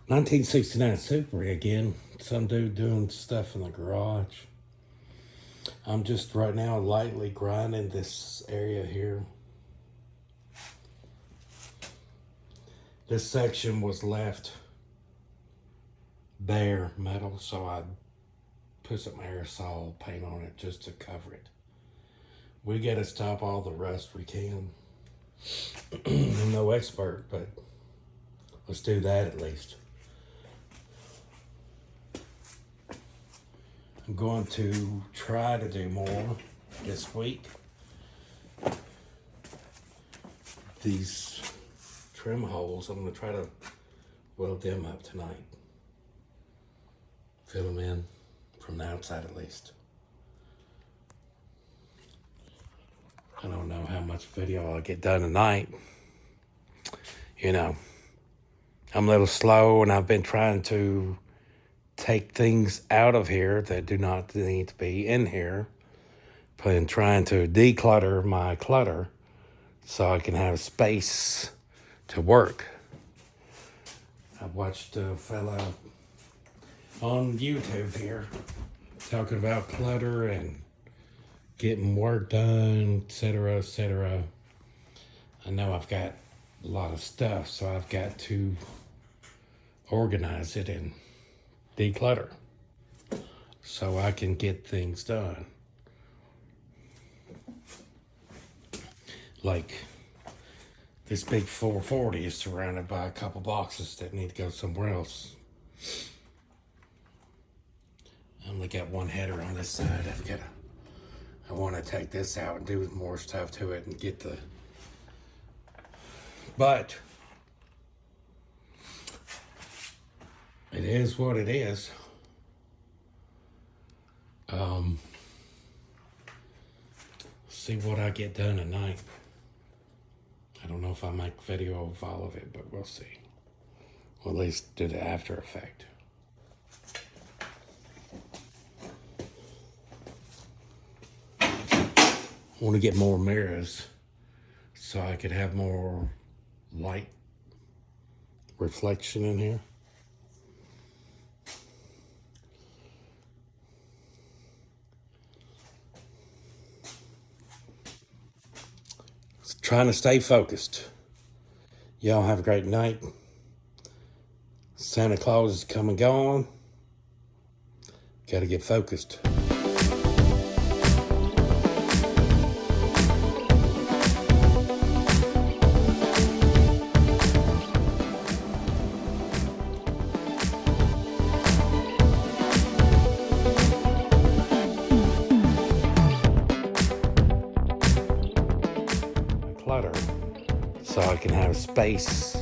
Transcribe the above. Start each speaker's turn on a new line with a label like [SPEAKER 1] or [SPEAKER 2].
[SPEAKER 1] 1969 Superbee again. Some dude doing stuff in the garage. I'm just right now lightly grinding this area here. This section was left bare metal, so I put some aerosol paint on it just to cover it. We gotta stop all the rust we can. I'm no expert, but let's do that at least. I'm going to try to do more this week. These trim holes, I'm going to try to weld them up tonight. Fill them in from the outside at least. I don't know how much video I'll get done tonight. You know, I'm a little slow and I've been trying to take things out of here that do not need to be in here. Been trying to declutter my clutter so I can have space to work. I watched a fella on YouTube here talking about clutter and getting work done, etc., etc. I know I've got a lot of stuff, so I've got to organize it and declutter so I can get things done. Like this big 440 is surrounded by a couple boxes that need to go somewhere else. I only got one header on this side. I want to take this out and do more stuff to it and get the, but it is what it is. See what I get done tonight. I don't know if I'll make video of all of it, but we'll see. Or at least do the after effect. I want to get more mirrors so I could have more light reflection in here. Trying to stay focused. Y'all have a great night. Santa Claus is come and gone. Got to get focused. Clutter so I can have space